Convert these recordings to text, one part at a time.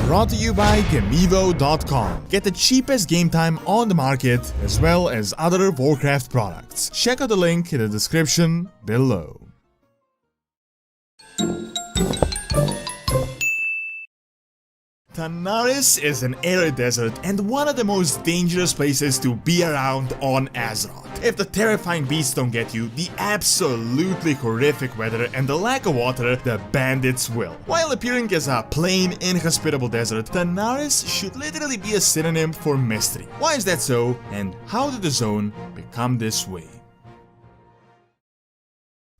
Brought to you by Gamevo.com. Get the cheapest game time on the market, as well as other Warcraft products. Check out the link in the description below. Tanaris is an arid desert and one of the most dangerous places to be around on Azeroth. If the terrifying beasts don't get you, the absolutely horrific weather and the lack of water, the bandits will. While appearing as a plain, inhospitable desert, Tanaris should literally be a synonym for mystery. Why is that so, and how did the zone become this way?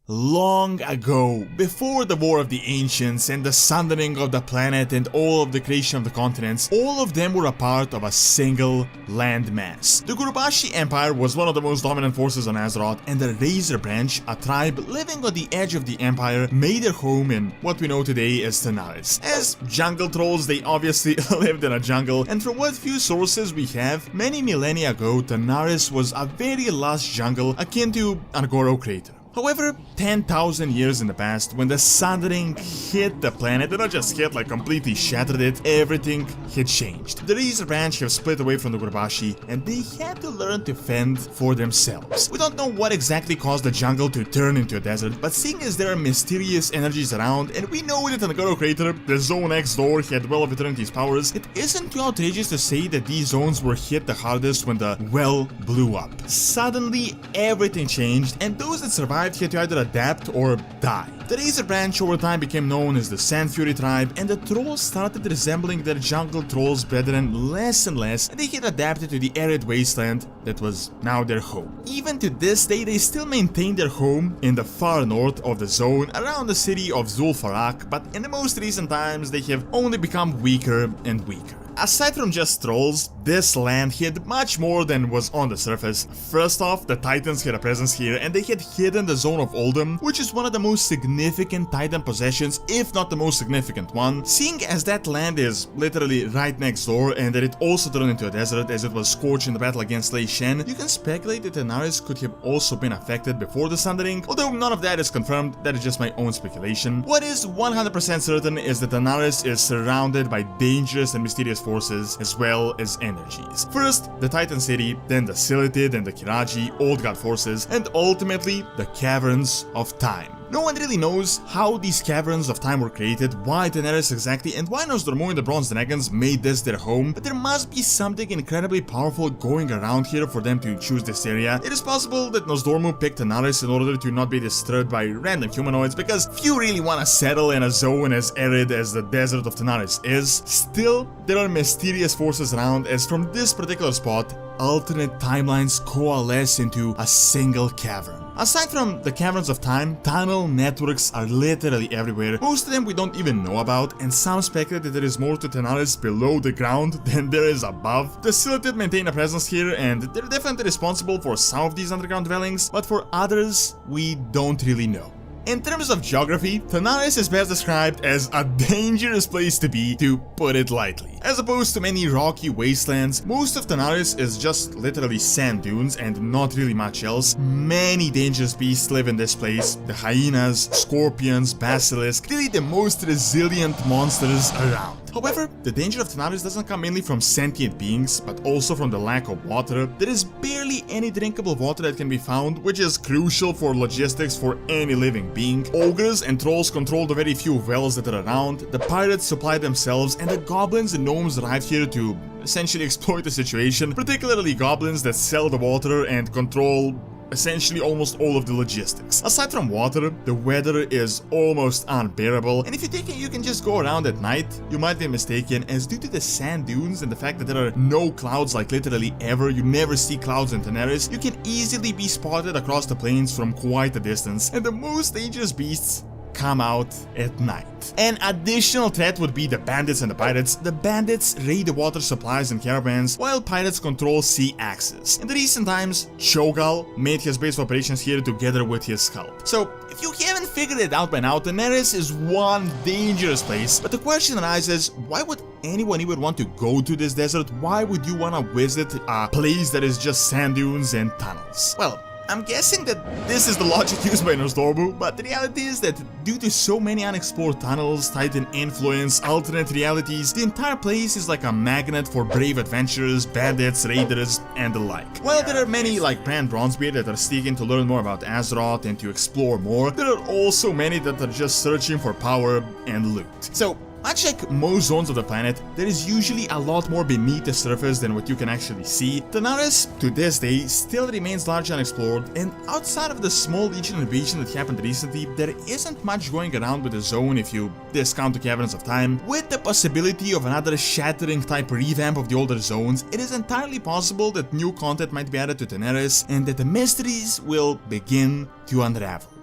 Long ago, before the War of the Ancients and the Sundering of the planet and all of the creation of the continents, all of them were a part of a single landmass. The Gurubashi Empire was one of the most dominant forces on Azeroth, and the Razor Branch, a tribe living on the edge of the empire, made their home in what we know today as Tanaris. As jungle trolls, they obviously lived in a jungle, and from what few sources we have, many millennia ago, Tanaris was a very lush jungle akin to an Agoro crater. However, 10,000 years in the past, when the Sundering hit the planet, and not just hit, like completely shattered it, everything had changed. The Razor Branch have split away from the Gurubashi, and they had to learn to fend for themselves. We don't know what exactly caused the jungle to turn into a desert, but seeing as there are mysterious energies around, and we know that in the Agoro crater, the zone next door had Well of Eternity's powers, it isn't too outrageous to say that these zones were hit the hardest when the well blew up. Suddenly, everything changed, and those that survived had to either adapt or die. The Razor Branch over time became known as the Sand Fury tribe, and the trolls started resembling their jungle trolls brethren less and less, and they had adapted to the arid wasteland that was now their home. Even to this day, they still maintain their home in the far north of the zone, around the city of Zul'Farrak, but in the most recent times, they have only become weaker and weaker. Aside from just trolls, this land hid much more than was on the surface. First off, the Titans had a presence here, and they had hidden the Zone of Oldham, which is one of the most significant Titan possessions, if not the most significant one. Seeing as that land is literally right next door, and that it also turned into a desert as it was scorched in the battle against Lei Shen, you can speculate that Tanaris could have also been affected before the Sundering, although none of that is confirmed, that is just my own speculation. What is 100% certain is that Tanaris is surrounded by dangerous and mysterious forces as well as energies. First, the Titan City, then the Silithid and the Qiraji, Old God forces, and ultimately the Caverns of Time. No one really knows how these Caverns of Time were created, why Tanaris exactly, and why Nosdormu and the Bronze Dragons made this their home, but there must be something incredibly powerful going around here for them to choose this area. It is possible that Nosdormu picked Tanaris in order to not be disturbed by random humanoids, because few really want to settle in a zone as arid as the desert of Tanaris is. Still, there are mysterious forces around, as from this particular spot, alternate timelines coalesce into a single cavern. Aside from the Caverns of Time, tunnel networks are literally everywhere. Most of them we don't even know about, and some speculate that there is more to Tanaris below the ground than there is above. The Silithid maintain a presence here, and they're definitely responsible for some of these underground dwellings, but for others, we don't really know. In terms of geography, Tanaris is best described as a dangerous place to be, to put it lightly. As opposed to many rocky wastelands, most of Tanaris is just literally sand dunes and not really much else. Many dangerous beasts live in this place: the hyenas, scorpions, basilisks, really the most resilient monsters around. However, the danger of Tanaris doesn't come mainly from sentient beings, but also from the lack of water. There is barely any drinkable water that can be found, which is crucial for logistics for any living being. Ogres and trolls control the very few wells that are around, the pirates supply themselves, and the goblins and gnomes arrive here to essentially exploit the situation, particularly goblins that sell the water and control essentially almost all of the logistics. Aside from water, the weather is almost unbearable, and if you think you can just go around at night, you might be mistaken, as due to the sand dunes and the fact that there are no clouds like literally ever, you never see clouds in Tanaris, you can easily be spotted across the plains from quite a distance, and the most dangerous beasts come out at night. An additional threat would be the bandits and the pirates. The bandits raid the water supplies and caravans, while pirates control sea access. In the recent times, Cho'Gall made his base of operations here together with his cult. So, if you haven't figured it out by now, Tanaris is one dangerous place, but the question arises, why would anyone even want to go to this desert? Why would you want to visit a place that is just sand dunes and tunnels? Well, I'm guessing that this is the logic used by Nostormu, but the reality is that due to so many unexplored tunnels, Titan influence, alternate realities, the entire place is like a magnet for brave adventurers, bandits, raiders, and the like. While there are many like Brand Bronzebeard that are seeking to learn more about Azeroth and to explore more, there are also many that are just searching for power and loot. So, much like most zones of the planet, there is usually a lot more beneath the surface than what you can actually see. Tanaris, to this day, still remains largely unexplored, and outside of the small Legion invasion that happened recently, there isn't much going around with the zone if you discount the Caverns of Time. With the possibility of another shattering type revamp of the older zones, it is entirely possible that new content might be added to Tanaris, and that the mysteries will begin to unravel.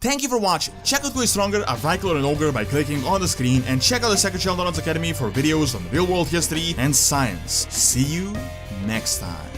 Thank you for watching. Check out Who is Stronger, a Viking or an Ogre by clicking on the screen, and check out the second channel Doronsmovies Academy for videos on real world history and science. See you next time.